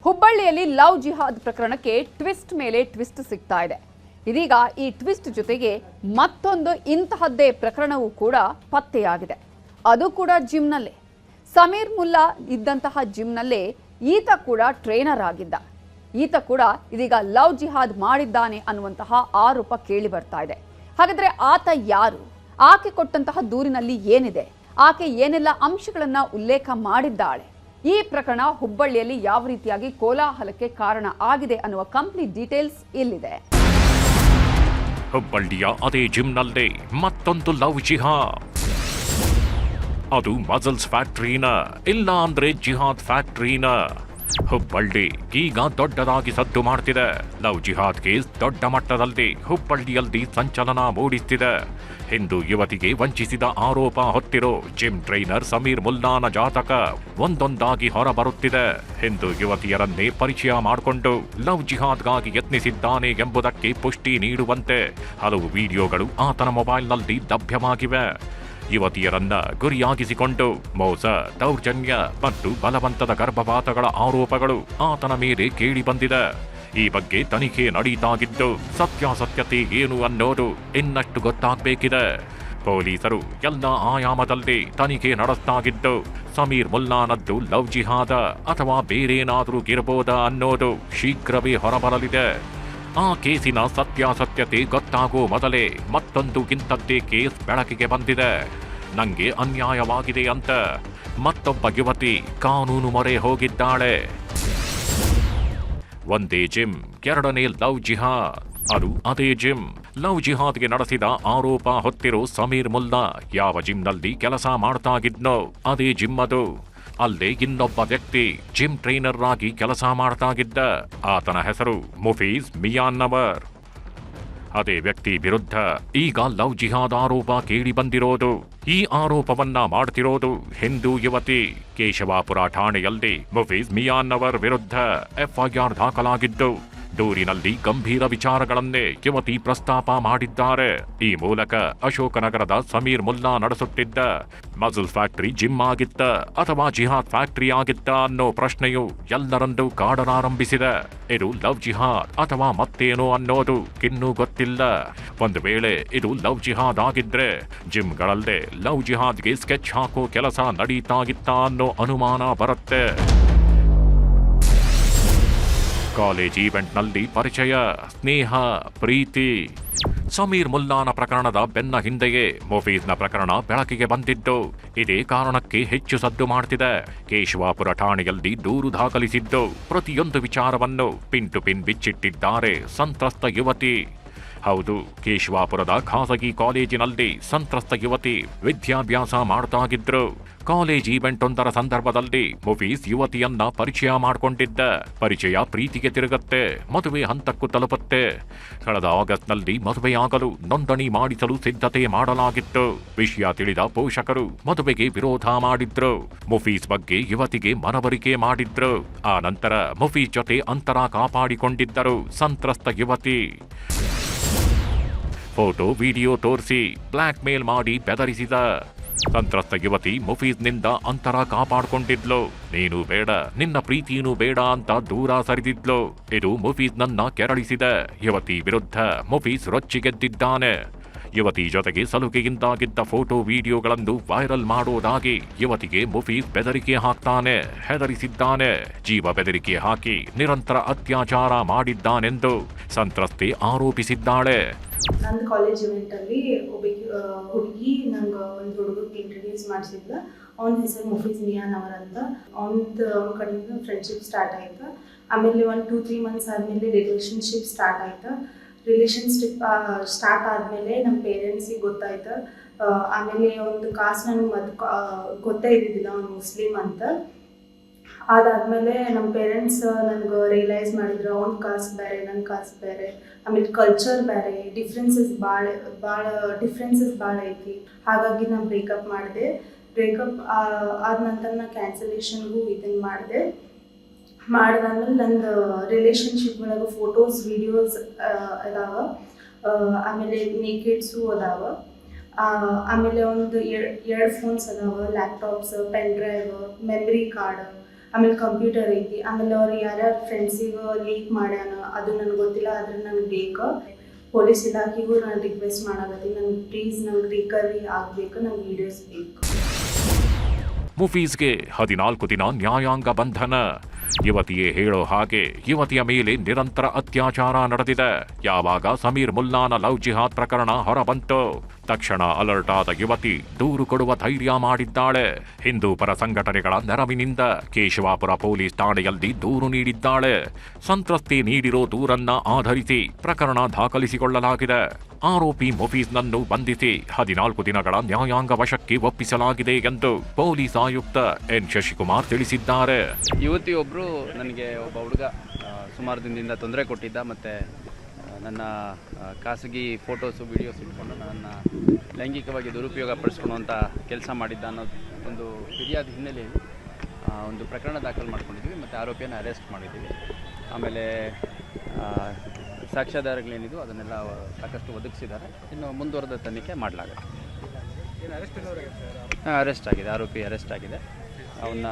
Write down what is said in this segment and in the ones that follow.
ಹುಬ್ಬಳ್ಳಿಯಲ್ಲಿ ಲವ್ ಜಿಹಾದ್ ಪ್ರಕರಣಕ್ಕೆ ಟ್ವಿಸ್ಟ್ ಮೇಲೆ ಟ್ವಿಸ್ಟ್ ಸಿಗ್ತಾ ಇದೆ. ಇದೀಗ ಈ ಟ್ವಿಸ್ಟ್ ಜೊತೆಗೆ ಮತ್ತೊಂದು ಇಂತಹದ್ದೇ ಪ್ರಕರಣವೂ ಕೂಡ ಪತ್ತೆಯಾಗಿದೆ. ಅದು ಕೂಡ ಜಿಮ್ನಲ್ಲೇ. ಸಮೀರ್ ಮುಲ್ಲಾ ಇದ್ದಂತಹ ಜಿಮ್ನಲ್ಲೇ ಈತ ಕೂಡ ಟ್ರೈನರ್ ಆಗಿದ್ದ. ಈತ ಕೂಡ ಇದೀಗ ಲವ್ ಜಿಹಾದ್ ಮಾಡಿದ್ದಾನೆ ಅನ್ನುವಂತಹ ಆರೋಪ ಕೇಳಿ ಬರ್ತಾ ಇದೆ. ಹಾಗಾದ್ರೆ ಆತ ಯಾರು? ಆಕೆ ಕೊಟ್ಟಂತಹ ದೂರಿನಲ್ಲಿ ಏನಿದೆ? ಆಕೆ ಏನೆಲ್ಲ ಅಂಶಗಳನ್ನ ಉಲ್ಲೇಖ ಮಾಡಿದ್ದಾಳೆ? ಈ ಪ್ರಕರಣ ಹುಬ್ಬಳ್ಳಿಯಲ್ಲಿ ಯಾವ ರೀತಿಯಾಗಿ ಕೋಲಾಹಲಕ್ಕೆ ಕಾರಣ ಆಗಿದೆ ಅನ್ನುವ ಕಂಪ್ಲೀಟ್ ಡೀಟೇಲ್ಸ್ ಇಲ್ಲಿದೆ. ಹುಬ್ಬಳ್ಳಿಯ ಅದೇ ಜಿಮ್ನಲ್ಲೇ ಮತ್ತೊಂದು ಲವ್ ಜಿಹಾದ್. ಅದು ಮಸಲ್ಸ್ ಫ್ಯಾಕ್ಟರಿನ, ಇಲ್ಲ ಅಂದ್ರೆ ಜಿಹಾದ್ ಫ್ಯಾಕ್ಟರಿನ. ಹುಬ್ಬಳ್ಳಿ ಈಗ ದೊಡ್ಡದಾಗಿ ಸದ್ದು ಮಾಡ್ತಿದೆ. ಲವ್ ಜಿಹಾದ್ ಕೇಸ್ ದೊಡ್ಡ ಮಟ್ಟದಲ್ಲಿ ಹುಬ್ಬಳ್ಳಿಯಲ್ಲಿ ಸಂಚಲನ ಮೂಡಿಸ್ತಿದೆ. ಹಿಂದೂ ಯುವತಿಗೆ ವಂಚಿಸಿದ ಆರೋಪ ಹೊತ್ತಿರೋ ಜಿಮ್ ಟ್ರೈನರ್ ಸಮೀರ್ ಮುಲ್ಲಾನ ಜಾತಕ ಒಂದೊಂದಾಗಿ ಹೊರಬರುತ್ತಿದೆ. ಹಿಂದೂ ಯುವತಿಯರನ್ನೇ ಪರಿಚಯ ಮಾಡಿಕೊಂಡು ಲವ್ ಜಿಹಾದ್ಗಾಗಿ ಯತ್ನಿಸಿದ್ದಾನೆ ಎಂಬುದಕ್ಕೆ ಪುಷ್ಟಿ ನೀಡುವಂತೆ ಹಲವು ವಿಡಿಯೋಗಳು ಆತನ ಮೊಬೈಲ್ನಲ್ಲಿ ಲಭ್ಯವಾಗಿವೆ. ಯುವತಿಯರನ್ನ ಗುರಿಯಾಗಿಸಿಕೊಂಡು ಮೋಸ, ದೌರ್ಜನ್ಯ ಮತ್ತು ಬಲವಂತದ ಗರ್ಭಪಾತಗಳ ಆರೋಪಗಳು ಆತನ ಮೇಲೆ ಕೇಳಿ ಬಂದಿದೆ. ಈ ಬಗ್ಗೆ ತನಿಖೆ ನಡೀತಾಗಿದ್ದು ಸತ್ಯಾಸತ್ಯತೆ ಏನು ಅನ್ನೋದು ಇನ್ನಷ್ಟು ಗೊತ್ತಾಗಬೇಕಿದೆ. ಪೊಲೀಸರು ಎಲ್ಲ ಆಯಾಮದಲ್ಲಿ ತನಿಖೆ ನಡೆಸ್ತಾಗಿದ್ದು ಸಮೀರ್ ಮುಲ್ಲಾನದ್ದು ಲವ್ ಜಿಹಾದ ಅಥವಾ ಬೇರೇನಾದರೂ ಇರಬಹುದಾ ಅನ್ನೋದು ಶೀಘ್ರವೇ ಹೊರಬರಲಿದೆ. ಆ ಕೇಸಿನ ಸತ್ಯಾಸತ್ಯತೆ ಗೊತ್ತಾಗೋ ಮೊದಲೇ ಮತ್ತೊಂದು ಇಂಥದ್ದೇ ಕೇಸ್ ಬೆಳಕಿಗೆ ಬಂದಿದೆ. ನಂಗೆ ಅನ್ಯಾಯವಾಗಿದೆ ಅಂತ ಮತ್ತೊಬ್ಬ ಯುವತಿ ಕಾನೂನು ಮೊರೆ ಹೋಗಿದ್ದಾಳೆ. ಒಂದೇ ಜಿಮ್, ಎರಡನೇ ಲವ್ ಜಿಹಾದ್. ಅದು ಅದೇ ಜಿಮ್. ಲವ್ ಜಿಹಾದ್ಗೆ ನಡೆಸಿದ ಆರೋಪ ಹೊತ್ತಿರೋ ಸಮೀರ್ ಮುಲ್ಲಾ ಯಾವ ಜಿಮ್ನಲ್ಲಿ ಕೆಲಸ ಮಾಡ್ತಾಗಿದ್ನೋ ಅದೇ ಜಿಮ್ ಅದು. ಅಲ್ಲೇ ಇನ್ನೊಬ್ಬ ವ್ಯಕ್ತಿ ಜಿಮ್ ಟ್ರೈನರ್ ಆಗಿ ಕೆಲಸ ಮಾಡ್ತಾಗಿದ್ದ. ಆತನ ಹೆಸರು ಮುಫೀಜ್ ಮಿಯಾನ್ನವರ್. ಅದೇ ವ್ಯಕ್ತಿ ವಿರುದ್ಧ ಈಗ ಲವ್ ಜಿಹಾದ್ ಆರೋಪ ಕೇಳಿ ಬಂದಿರೋದು. ಈ ಆರೋಪವನ್ನ ಮಾಡ್ತಿರೋದು ಹಿಂದೂ ಯುವತಿ. ಕೇಶವಾಪುರ ಠಾಣೆಯಲ್ಲಿ ಮುಫೀಜ್ ಮಿಯಾನ್ನವರ್ ವಿರುದ್ಧ ಎಫ್ಐಆರ್ ದಾಖಲಾಗಿದ್ದು ದೂರಿನಲ್ಲಿ ಗಂಭೀರ ವಿಚಾರಗಳನ್ನೇ ಯುವತಿ ಪ್ರಸ್ತಾಪ ಮಾಡಿದ್ದಾರೆ. ಈ ಮೂಲಕ ಅಶೋಕನಗರದ ಸಮೀರ್ ಮುಲ್ಲಾ ನಡೆಸುತ್ತಿದ್ದ ಮಸಲ್ ಫ್ಯಾಕ್ಟರಿ ಜಿಮ್ ಆಗಿತ್ತ ಅಥವಾ ಜಿಹಾದ್ ಫ್ಯಾಕ್ಟರಿ ಆಗಿತ್ತ ಅನ್ನೋ ಪ್ರಶ್ನೆಯು ಎಲ್ಲರನ್ನೂ ಕಾಡಲಾರಂಭಿಸಿದೆ. ಇದು ಲವ್ ಜಿಹಾದ್ ಅಥವಾ ಮತ್ತೇನೋ ಅನ್ನೋದು ಇನ್ನೂ ಗೊತ್ತಿಲ್ಲ. ಒಂದು ವೇಳೆ ಇದು ಲವ್ ಜಿಹಾದ್ ಆಗಿದ್ರೆ ಜಿಮ್ಗಳಲ್ಲೇ ಲವ್ ಜಿಹಾದ್ಗೆ ಸ್ಕೆಚ್ ಹಾಕೋ ಕೆಲಸ ನಡೀತಾಗಿತ್ತ ಅನ್ನೋ ಅನುಮಾನ ಬರುತ್ತೆ. ಕಾಲೇಜ್ ಈವೆಂಟ್ನಲ್ಲಿ ಪರಿಚಯ, ಸ್ನೇಹ, ಪ್ರೀತಿ. ಸಮೀರ್ ಮುಲ್ಲಾನ ಪ್ರಕರಣದ ಬೆನ್ನ ಹಿಂದೆಯೇ ಮುಫೀಜ್ನ ಪ್ರಕರಣ ಬೆಳಕಿಗೆ ಬಂದಿದ್ದು ಇದೇ ಕಾರಣಕ್ಕೆ ಹೆಚ್ಚು ಸದ್ದು ಮಾಡ್ತಿದೆ. ಕೇಶವಾಪುರ ಠಾಣೆಯಲ್ಲಿ ದೂರು ದಾಖಲಿಸಿದ್ದು ಪ್ರತಿಯೊಂದು ವಿಚಾರವನ್ನು ಪಿನ್ ಟು ಪಿನ್ ಬಿಚ್ಚಿಟ್ಟಿದ್ದಾರೆ ಸಂತ್ರಸ್ತ ಯುವತಿ. ಹೌದು, ಕೇಶವಾಪುರದ ಖಾಸಗಿ ಕಾಲೇಜಿನಲ್ಲಿ ಸಂತ್ರಸ್ತ ಯುವತಿ ವಿದ್ಯಾಭ್ಯಾಸ ಮಾಡ್ತಾಗಿದ್ರು. ಕಾಲೇಜ್ ಈವೆಂಟ್ ಒಂದರ ಸಂದರ್ಭದಲ್ಲಿ ಮುಫೀಜ್ ಯುವತಿಯನ್ನ ಪರಿಚಯ ಮಾಡಿಕೊಂಡಿದ್ದ. ಪರಿಚಯ ಪ್ರೀತಿಗೆ ತಿರುಗತ್ತೆ, ಮದುವೆ ಹಂತಕ್ಕೂ ತಲುಪುತ್ತೆ. ಕಳೆದ ಆಗಸ್ಟ್ನಲ್ಲಿ ಮದುವೆಯಾಗಲು ನೋಂದಣಿ ಮಾಡಿಸಲು ಸಿದ್ಧತೆ ಮಾಡಲಾಗಿತ್ತು. ವಿಷಯ ತಿಳಿದ ಪೋಷಕರು ಮದುವೆಗೆ ವಿರೋಧ ಮಾಡಿದ್ರು. ಮುಫೀಜ್ ಬಗ್ಗೆ ಯುವತಿಗೆ ಮನವರಿಕೆ ಮಾಡಿದ್ರು. ಆ ನಂತರ ಮುಫೀಜ್ ಜೊತೆ ಅಂತರ ಕಾಪಾಡಿಕೊಂಡಿದ್ದರು ಸಂತ್ರಸ್ತ ಯುವತಿ. ಫೋಟೋ, ವಿಡಿಯೋ ತೋರಿಸಿ ಬ್ಲಾಕ್ ಮೇಲ್ ಮಾಡಿ ಬೆದರಿಸಿದ ಸಂತ್ರಸ್ತ ಯುವತಿ ಮುಫೀಜ್ನಿಂದ ಅಂತರ ಕಾಪಾಡಿಕೊಂಡಿದ್ಲು. ನೀನು ಬೇಡ, ನಿನ್ನ ಪ್ರೀತಿಯೂ ಬೇಡ ಅಂತ ದೂರ ಸರಿದಿದ್ಲು. ಇದು ಮುಫೀಜ್ನನ್ನ ಕೆರಳಿಸಿದೆ. ಯುವತಿ ವಿರುದ್ಧ ಮುಫೀಜ್ ರೊಚ್ಚಿಗೆದ್ದಿದ್ದಾನೆ. ಯುವತಿ ಜೊತೆಗೆ ಸಲುಗೆಯಿಂದಾಗಿದ್ದ ಫೋಟೋ, ವಿಡಿಯೋಗಳನ್ನು ವೈರಲ್ ಮಾಡೋದಾಗಿ ಯುವತಿಗೆ ಮುಫೀಜ್ ಬೆದರಿಕೆ ಹಾಕ್ತಾನೆ, ಹೆದರಿಸಿದ್ದಾನೆ. ಜೀವ ಬೆದರಿಕೆ ಹಾಕಿ ನಿರಂತರ ಅತ್ಯಾಚಾರ ಮಾಡಿದ್ದಾನೆಂದು ಸಂತ್ರಸ್ತೆ ಆರೋಪಿಸಿದ್ದಾಳೆ. ನನ್ನ ಕಾಲೇಜ್ ಇವೆಂಟಲ್ಲಿ ಒಬ್ಬ ಹುಡುಗಿ ನಂಗೆ ಒಂದು ಹುಡುಗಕ್ಕೆ ಇಂಟ್ರಡ್ಯೂಸ್ ಮಾಡಿಸಿದ್ಲ. ಅವನ ಹೆಸರು ಮುಫೀಜ್ ಮಿಯಾನ್ನವರ್ ಅಂತ. ಅವನ ಕಡೆಯಿಂದ ಫ್ರೆಂಡ್ಶಿಪ್ ಸ್ಟಾರ್ಟ್ ಆಯ್ತು. ಆಮೇಲೆ 1-2-3 ಮಂತ್ಸ್ ಆದಮೇಲೆ ರಿಲೇಷನ್ಶಿಪ್ ಸ್ಟಾರ್ಟ್ ಆಯ್ತು. ರಿಲೇಷನ್ಶಿಪ್ ಸ್ಟಾರ್ಟ್ ಆದಮೇಲೆ ನಮ್ಮ ಪೇರೆಂಟ್ಸಿಗೆ ಗೊತ್ತಾಯ್ತು. ಆಮೇಲೆ ಒಂದು ಕಾಸ್ಟ್ ನನಗೆ ಗೊತ್ತೇ ಇದ್ದಿದ್ದಿಲ್ಲ, ಅವ್ನು ಮುಸ್ಲಿಮ್ ಅಂತ. ಅದಾದಮೇಲೆ ನಮ್ಮ ಪೇರೆಂಟ್ಸ್ ನನಗೆ ರಿಯಲೈಸ್ ಮಾಡಿದ್ರು, ಅವ್ನ ಕಾಸ್ಟ್ ಬೇರೆ, ನನ್ನ ಕಾಸ್ಟ್ ಬೇರೆ, ಆಮೇಲೆ ಕಲ್ಚರ್ ಬೇರೆ, ಡಿಫ್ರೆನ್ಸಸ್ ಭಾಳ ಐತಿ. ಹಾಗಾಗಿ ನಾನು ಬ್ರೇಕಪ್ ಮಾಡಿದೆ. ಬ್ರೇಕಪ್ ಆದ ನಂತರ ನಾನು ಕ್ಯಾನ್ಸಲೇಷನ್ಗೂ ಇದನ್ನು ಮಾಡಿದಾದ್ಮೇಲೆ ನಂದು ರಿಲೇಷನ್ಶಿಪ್ ಒಳಗೆ ಫೋಟೋಸ್, ವಿಡಿಯೋಸ್ ಅದಾವ. ಆಮೇಲೆ ನೇಕೆಡ್ಸು ಅದಾವ. ಆಮೇಲೆ ಒಂದು ಎರಡು ಫೋನ್ಸ್ ಅದಾವ, laptops, pen drive, memory card, ಆಮೇಲೆ ಕಂಪ್ಯೂಟರ್ ಐತಿ, ಆಮೇಲೆ ಅವ್ರು ಯಾರ್ಯಾರ ಫ್ರೆಂಡ್ಸಿಗೆ ಲೀಕ್ ಮಾಡ್ಯಾನ ಅದು ನನಗೆ ಗೊತ್ತಿಲ್ಲ, ಆದ್ರೆ ನನಗೆ ಬೇಕು. ಪೊಲೀಸ್ ಇಲಾಖೆಗೂ ನಾನು ರಿಕ್ವೆಸ್ಟ್ ಮಾಡಾಕತ್ತೀನಿ, ನನಗೆ ಪ್ಲೀಸ್ ನಂಗೆ ರಿಕವರಿ ಆಗಬೇಕು, ನಂಗೆ ವೀಡಿಯೋಸ್ ಬೇಕು. ಮುಫೀಜ್ಗೆ 14 ದಿನ ನ್ಯಾಯಾಂಗ ಬಂಧನ. ಯುವತಿಯೇ ಹೇಳೋ ಹಾಗೆ ಯುವತಿಯ ಮೇಲೆ ನಿರಂತರ ಅತ್ಯಾಚಾರ ನಡೆದಿದೆ. ಯಾವಾಗ ಸಮೀರ್ ಮುಲ್ಲಾನ ಲವ್ ಜಿಹಾದ್ ಪ್ರಕರಣ ಹೊರಬಂತು, ತಕ್ಷಣ ಅಲರ್ಟ್ ಆದ ಯುವತಿ ದೂರು ಕೊಡುವ ಧೈರ್ಯ ಮಾಡಿದ್ದಾಳೆ. ಹಿಂದೂ ಪರ ಸಂಘಟನೆಗಳ ನೆರವಿನಿಂದ ಕೇಶವಾಪುರ ಪೊಲೀಸ್ ಠಾಣೆಯಲ್ಲಿ ದೂರು ನೀಡಿದ್ದಾಳೆ. ಸಂತ್ರಸ್ತೆ ನೀಡಿರೋ ದೂರನ್ನ ಆಧರಿಸಿ ಪ್ರಕರಣ ದಾಖಲಿಸಿಕೊಳ್ಳಲಾಗಿದೆ. ಆರೋಪಿ ಮುಫೀಜ್ನನ್ನು ಬಂಧಿಸಿ 14 ದಿನಗಳ ನ್ಯಾಯಾಂಗ ವಶಕ್ಕೆ ಒಪ್ಪಿಸಲಾಗಿದೆ ಎಂದು ಪೊಲೀಸ್ ಆಯುಕ್ತ ಎನ್ ಶಶಿಕುಮಾರ್ ತಿಳಿಸಿದ್ದಾರೆ. ಯುವತಿಯೊಬ್ಬರು ನನಗೆ ಒಬ್ಬ ಹುಡುಗ ಸುಮಾರು ದಿನದಿಂದ ತೊಂದರೆ ಕೊಟ್ಟಿದ್ದ, ಮತ್ತು ನನ್ನ ಖಾಸಗಿ ಫೋಟೋಸು ವಿಡಿಯೋಸ್ ಇಟ್ಕೊಂಡು ನನ್ನ ಲೈಂಗಿಕವಾಗಿ ದುರುಪಯೋಗ ಪಡಿಸ್ಕೊಳ್ಳುವಂಥ ಕೆಲಸ ಮಾಡಿದ್ದ ಅನ್ನೋ ಒಂದು ಫಿರ್ಯಾದಿ ಹಿನ್ನೆಲೆಯಲ್ಲಿ ಒಂದು ಪ್ರಕರಣ ದಾಖಲು ಮಾಡ್ಕೊಂಡಿದ್ದೀವಿ ಮತ್ತು ಆರೋಪಿಯನ್ನು ಅರೆಸ್ಟ್ ಮಾಡಿದ್ದೀವಿ. ಆಮೇಲೆ ಸಾಕ್ಷ್ಯಾಧಾರಗಳೇನಿದು ಅದನ್ನೆಲ್ಲ ಸಾಕಷ್ಟು ಒದಗಿಸಿದ್ದಾರೆ. ಇನ್ನು ಮುಂದುವರೆದ ತನಿಖೆ ಮಾಡಲಾಗುತ್ತೆ. ಅರೆಸ್ಟ್ ಆಗಿದೆ, ಆರೋಪಿ ಅರೆಸ್ಟ್ ಆಗಿದೆ. ಅವನ್ನ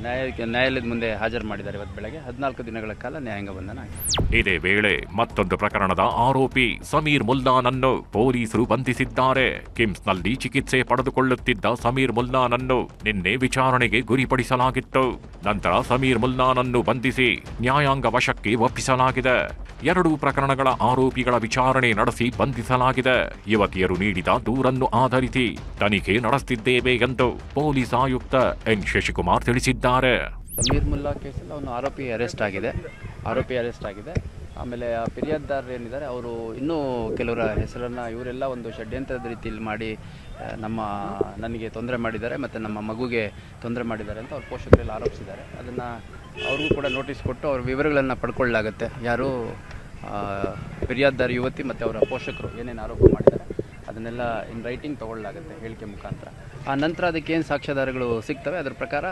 ನ್ಯಾಯಾಲಯದ ಮುಂದೆ ಹಾಜರು ಮಾಡಿದ್ದಾರೆ. ಇವತ್ತು ಬೆಳಗ್ಗೆ 14 ದಿನಗಳ ಕಾಲ ನ್ಯಾಯಾಂಗ ಬಂಧನ ಆಗಿದೆ. ಇದೇ ವೇಳೆ ಮತ್ತೊಂದು ಪ್ರಕರಣದ ಆರೋಪಿ ಸಮೀರ್ ಮುಲ್ಲಾನನ್ನು ಪೊಲೀಸರು ಬಂಧಿಸಿದ್ದಾರೆ. ಕಿಮ್ಸ್ನಲ್ಲಿ ಚಿಕಿತ್ಸೆ ಪಡೆದುಕೊಳ್ಳುತ್ತಿದ್ದ ಸಮೀರ್ ಮುಲ್ಲಾನನ್ನು ನಿನ್ನೆ ವಿಚಾರಣೆಗೆ ಗುರಿಪಡಿಸಲಾಗಿತ್ತು. ನಂತರ ಸಮೀರ್ ಮುಲ್ಲಾನನ್ನು ಬಂಧಿಸಿ ನ್ಯಾಯಾಂಗ ವಶಕ್ಕೆ ಒಪ್ಪಿಸಲಾಗಿದೆ. 2 ಪ್ರಕರಣಗಳ ಆರೋಪಿಗಳ ವಿಚಾರಣೆ ನಡೆಸಿ ಬಂಧಿಸಲಾಗಿದೆ. ಯುವತಿಯರು ನೀಡಿದ ದೂರನ್ನು ಆಧರಿಸಿ ತನಿಖೆ ನಡೆಸುತ್ತಿದ್ದೇವೆ ಎಂದು ಪೊಲೀಸ್ ಆಯುಕ್ತ ಎನ್ ಶಶಿಕುಮಾರ್ ತಿಳಿಸಿದ್ದಾರೆ. ಸಮೀರ್ ಮುಲ್ಲಾ ಕೇಸಲ್ಲಿ ಅವನು ಆರೋಪಿ ಅರೆಸ್ಟ್ ಆಗಿದೆ. ಆಮೇಲೆ ಆ ಫಿರ್ಯಾದಿದಾರರು ಏನಿದ್ದಾರೆ ಅವರು ಇನ್ನೂ ಕೆಲವರ ಹೆಸರನ್ನು ಇವರೆಲ್ಲ ಒಂದು ಷಡ್ಯಂತ್ರದ ರೀತಿಯಲ್ಲಿ ಮಾಡಿ ನನಗೆ ತೊಂದರೆ ಮಾಡಿದ್ದಾರೆ ಮತ್ತು ನಮ್ಮ ಮಗುಗೆ ತೊಂದರೆ ಮಾಡಿದ್ದಾರೆ ಅಂತ ಅವ್ರ ಪೋಷಕರೆಲ್ಲ ಆರೋಪಿಸಿದ್ದಾರೆ. ಅದನ್ನು ಅವ್ರಿಗೂ ಕೂಡ ನೋಟಿಸ್ ಕೊಟ್ಟು ಅವ್ರ ವಿವರಗಳನ್ನು ಪಡ್ಕೊಳ್ಳಲಾಗುತ್ತೆ. ಯಾರು ಫಿರ್ಯಾದಿದಾರ ಯುವತಿ ಮತ್ತು ಅವರ ಪೋಷಕರು ಏನೇನು ಆರೋಪ ಮಾಡಿದ್ದಾರೆ ಅದನ್ನೆಲ್ಲ ಇನ್ ರೈಟಿಂಗ್ ತೊಗೊಳ್ಳಲಾಗುತ್ತೆ ಹೇಳಿಕೆ ಮುಖಾಂತರ. ಆ ನಂತರ ಅದಕ್ಕೇನು ಸಾಕ್ಷ್ಯಾಧಾರಗಳು ಸಿಗ್ತವೆ ಅದರ ಪ್ರಕಾರ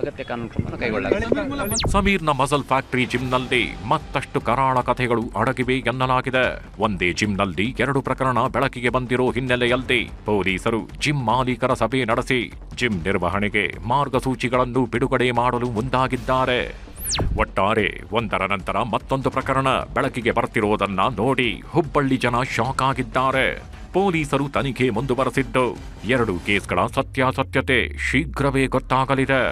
ಅಗತ್ಯ ಕಾನೂನು ಕ್ರಮ ಕೈಗೊಳ್ಳಲಾಗಿದೆ. ಸಮೀರ್ನ ಮಸಲ್ ಫ್ಯಾಕ್ಟರಿ ಜಿಮ್ನಲ್ಲಿ ಮತ್ತಷ್ಟು ಕರಾಳ ಕಥೆಗಳು ಅಡಗಿವೆ ಎನ್ನಲಾಗಿದೆ. ಒಂದೇ ಜಿಮ್ನಲ್ಲಿ 2 ಪ್ರಕರಣ ಬೆಳಕಿಗೆ ಬಂದಿರೋ ಹಿನ್ನೆಲೆಯಲ್ಲಿ ಪೊಲೀಸರು ಜಿಮ್ ಮಾಲೀಕರ ಸಭೆ ನಡೆಸಿ ಜಿಮ್ ನಿರ್ವಹಣೆಗೆ ಮಾರ್ಗಸೂಚಿಗಳನ್ನು ಬಿಡುಗಡೆ ಮಾಡಲು ಮುಂದಾಗಿದ್ದಾರೆ. ಒಟ್ಟಾರೆ ಒಂದರ ನಂತರ ಮತ್ತೊಂದು ಪ್ರಕರಣ ಬೆಳಕಿಗೆ ಬರ್ತಿರೋದನ್ನ ನೋಡಿ ಹುಬ್ಬಳ್ಳಿ ಜನ ಶಾಕ್ ಆಗಿದ್ದಾರೆ. ಪೊಲೀಸರು ತನಿಖೆ ಮುಂದುವರೆಸಿದ್ದು 2 ಕೇಸ್ಗಳ ಸತ್ಯಾಸತ್ಯತೆ ಶೀಘ್ರವೇ ಗೊತ್ತಾಗಲಿದೆ.